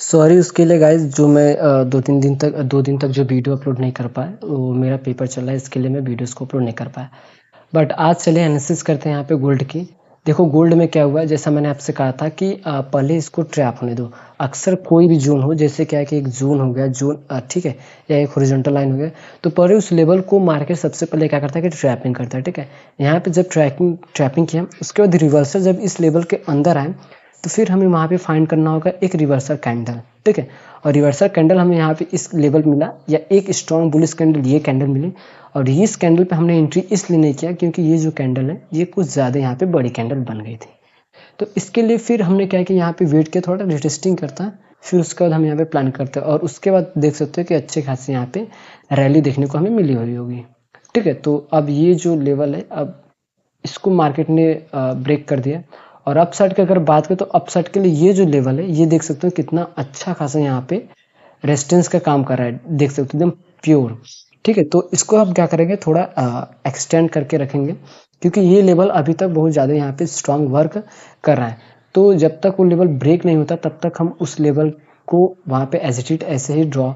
Sorry उसके लिए guys, जो मैं 2 दिन तक जो वीडियो अपलोड नहीं कर पाया, वो मेरा पेपर चल रहा है, इसके लिए मैं वीडियोस को अपलोड नहीं कर पाया। बट आज चलिए एनालिसिस करते हैं यहाँ पे गोल्ड की। देखो गोल्ड में क्या हुआ है, जैसा मैंने आपसे कहा था कि पहले इसको ट्रैप होने दो। अक्सर कोई भी जोन हो, जैसे क्या है कि एक जोन हो गया, जोन ठीक है, या एक हॉरिजॉन्टल लाइन हो गया, तो पहले उस लेवल को मार्केट सबसे पहले क्या करता है कि ट्रैपिंग करता है। ठीक है, यहाँ पे जब ट्रैपिंग किया, उसके बाद रिवर्सल जब इस लेवल के अंदर आए, तो फिर हमें वहाँ पे फाइंड करना होगा एक रिवर्सल कैंडल। ठीक है, और रिवर्सल कैंडल हमें यहाँ पे इस लेवल मिला, या एक स्ट्रॉन्ग बुलिश कैंडल, ये कैंडल मिली। और इस कैंडल पे हमने एंट्री इसलिए नहीं किया क्योंकि ये जो कैंडल है ये कुछ ज़्यादा यहाँ पे बड़ी कैंडल बन गई थी। तो इसके लिए फिर हमने क्या किया, यहाँ पे वेट किया, थोड़ा रिटेस्टिंग करता है, फिर उसके बाद हम यहाँ पे प्लान करते हैं, और उसके बाद देख सकते हो कि अच्छे खासे यहाँ पे रैली देखने को हमें मिली हुई होगी। ठीक है, तो अब ये जो लेवल है, अब इसको मार्केट ने ब्रेक कर दिया। और अपसाइड की अगर बात करें, तो अपसाइड के लिए ये जो लेवल है, ये देख सकते हो कितना अच्छा खासा यहाँ पे रेजिस्टेंस का काम कर रहा है, देख सकते हो एकदम प्योर। ठीक है, तो इसको हम क्या करेंगे, थोड़ा एक्सटेंड करके रखेंगे, क्योंकि ये लेवल अभी तक बहुत ज़्यादा यहाँ पे स्ट्रांग वर्क कर रहा है। तो जब तक वो लेवल ब्रेक नहीं होता, तब तक हम उस लेवल को वहाँ पे एज इट इज ऐसे ही ड्रॉ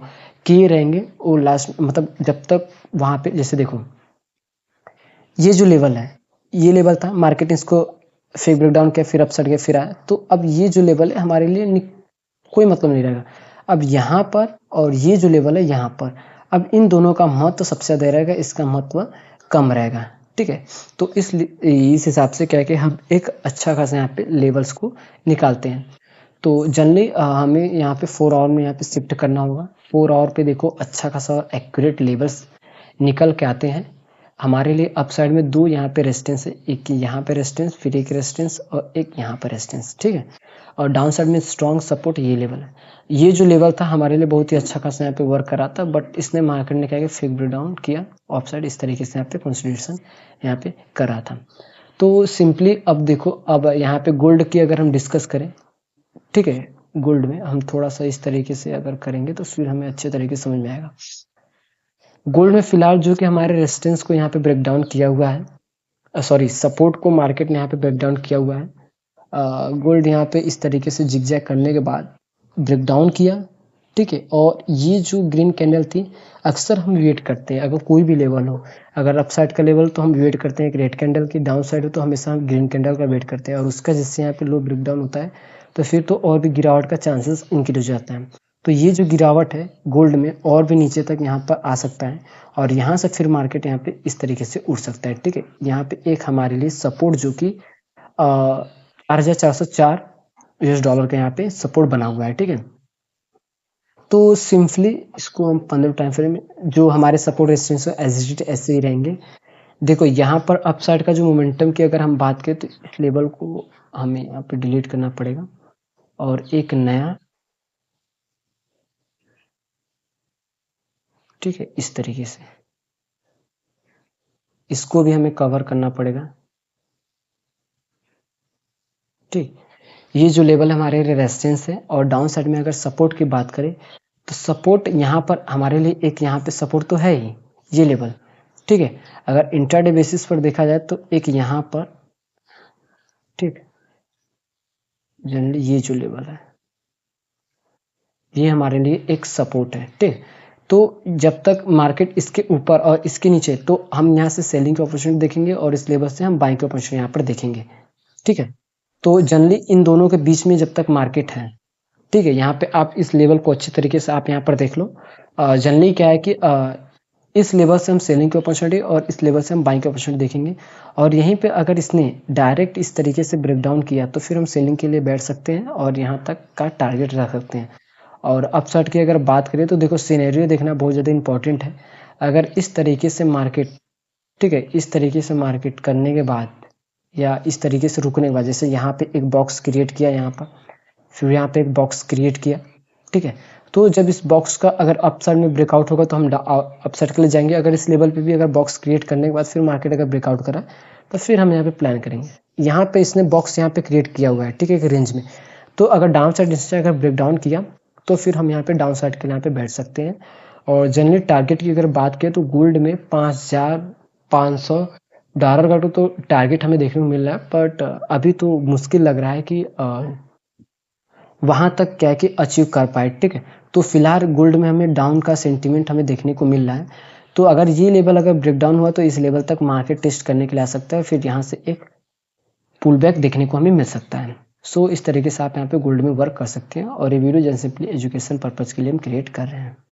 किए रहेंगे। और लास्ट मतलब जब तक वहाँ पे, जैसे देखो ये जो लेवल है, ये लेवल था, मार्केट ने इसको फेक ब्रेकडाउन किया, फिर अपसाइड गया, फिर आया। तो अब ये जो लेवल है हमारे लिए कोई मतलब नहीं रहेगा। अब यहाँ पर और ये जो लेवल है यहाँ पर, अब इन दोनों का महत्व सबसे ज़्यादा रहेगा, इसका महत्व कम रहेगा। ठीक है, तो इस हिसाब से क्या है कि हम एक अच्छा खासा यहाँ पे लेवल्स को निकालते हैं। तो जनरली हमें यहाँ पे 4 आवर में यहाँ पे शिफ्ट करना होगा। 4 आवर पे देखो अच्छा खासा एक्यूरेट लेवल्स निकल के आते हैं हमारे लिए। अप साइड में 2 यहाँ पे रेजिस्टेंस है, एक यहाँ पे रेजिस्टेंस, फिर एक रेजिस्टेंस और एक यहाँ पे रेजिस्टेंस। ठीक है, और डाउन साइड में स्ट्रॉन्ग सपोर्ट ये लेवल है। ये जो लेवल था हमारे लिए बहुत ही अच्छा खासा यहाँ पे वर्क कर रहा था, बट इसने मार्केट ने क्या किया, फेक ब्रेक डाउन किया, ऑफ साइड इस तरीके से यहाँ पे कंसिडरेशन यहाँ पे कर रहा था। तो सिंपली अब देखो, अब यहाँ पे गोल्ड की अगर हम डिस्कस करें, ठीक है, गोल्ड में हम थोड़ा सा इस तरीके से अगर करेंगे तो फिर हमें अच्छे तरीके से समझ में आएगा। गोल्ड में फिलहाल जो कि हमारे रेजिस्टेंस को यहाँ पे ब्रेक डाउन किया हुआ है, सॉरी सपोर्ट को मार्केट ने यहाँ पे ब्रेक डाउन किया हुआ है। गोल्ड यहाँ पे इस तरीके से जिगजैग करने के बाद ब्रेक डाउन किया। ठीक है, और ये जो ग्रीन कैंडल थी, अक्सर हम वेट करते हैं अगर कोई भी लेवल हो, अगर अपसाइड का लेवल तो हम वेट करते हैं एक रेड कैंडल की, डाउन साइड हो तो हमेशा हम ग्रीन कैंडल का वेट करते हैं, और उसका जिससे यहाँ पे लो ब्रेक डाउन होता है, तो फिर तो और भी गिरावट का चांसेस इंक्रीज हो जाता है। तो ये जो गिरावट है गोल्ड में, और भी नीचे तक यहाँ पर आ सकता है, और यहाँ से फिर मार्केट यहाँ पे इस तरीके से उठ सकता है। ठीक है, यहाँ पे एक हमारे लिए सपोर्ट जो कि 4,404 यूएस डॉलर का यहाँ पे सपोर्ट बना हुआ है। ठीक है, तो सिंपली इसको हम 15 टाइम फ्रेम में जो हमारे सपोर्ट रेजिस्टेंस है ऐसे ही रहेंगे। देखो यहाँ पर अपसाइड का जो मोमेंटम की अगर हम बात करें, तो इस लेवल को हमें यहाँ पे डिलीट करना पड़ेगा, और एक नया, ठीक है, इस तरीके से इसको भी हमें कवर करना पड़ेगा। ठीक, ये जो लेवल हमारे लिए रेजिस्टेंस है, और डाउन साइड में अगर सपोर्ट की बात करें, तो सपोर्ट यहाँ पर हमारे लिए एक यहाँ पे सपोर्ट तो है ही, ये लेवल। ठीक है, अगर इंट्राडे बेसिस पर देखा जाए तो एक यहाँ पर, ठीक, जनरली ये जो लेवल है ये हमारे लिए एक सपोर्ट है। ठीक, तो जब तक मार्केट इसके ऊपर और इसके नीचे, तो हम यहाँ से सेलिंग की अपॉर्चुनिटी देखेंगे, और इस लेवल से हम बाइंग की अपॉर्चुनिटी यहाँ पर देखेंगे। ठीक है, तो जनरली इन दोनों के बीच में जब तक मार्केट है, ठीक है, यहाँ पे आप इस लेवल को अच्छी तरीके से आप यहाँ पर देख लो। जनरली क्या है कि इस लेवल से हम सेलिंग की अपॉर्चुनिटी, और इस लेवल से हम बाइंग की अपॉर्चुनिटी देखेंगे, और यहीं पे अगर इसने डायरेक्ट इस तरीके से ब्रेक डाउन किया, तो फिर हम सेलिंग के लिए बैठ सकते हैं, और यहाँ तक का टारगेट रख सकते हैं। और अपसाइड की अगर बात करें, तो देखो सिनेरियो देखना बहुत ज़्यादा इंपॉर्टेंट है। अगर इस तरीके से मार्केट, ठीक है, इस तरीके से मार्केट करने के बाद, या इस तरीके से रुकने के बाद, जैसे यहाँ पे एक बॉक्स क्रिएट किया यहाँ पर, फिर यहाँ पे एक बॉक्स क्रिएट किया। ठीक है, तो जब इस बॉक्स का अगर अपसाइड में ब्रेकआउट होगा, तो हम अपसाइड के लिए जाएंगे। अगर इस लेवल पे भी अगर बॉक्स क्रिएट करने के बाद फिर मार्केट अगर ब्रेकआउट करा, तो फिर हम यहाँ पे प्लान करेंगे। यहाँ पे इसने बॉक्स यहाँ पे क्रिएट किया हुआ है, ठीक है, एक रेंज में। तो अगर डाउन साइड इससे अगर ब्रेक डाउन किया, तो फिर हम यहाँ पे डाउन साइड के यहाँ पे बैठ सकते हैं। और जनरली टारगेट की अगर बात करें, तो गोल्ड में 5,500 डॉलर का तो टारगेट हमें देखने को मिल रहा है, बट अभी तो मुश्किल लग रहा है कि वहाँ तक क्या है कि अचीव कर पाए, ठीक है। तो फिलहाल गोल्ड में हमें डाउन का सेंटीमेंट हमें देखने को मिल रहा है। तो अगर ये लेवल अगर ब्रेक डाउन हुआ तो इस लेवल तक मार्केट टेस्ट करने के लिए आ सकता है, फिर यहाँ से एक पुल बैक देखने को हमें मिल सकता है। सो इस तरीके से आप यहाँ पे गोल्ड में वर्क कर सकते हैं, और ये video just simply education purpose के लिए हम क्रिएट कर रहे हैं।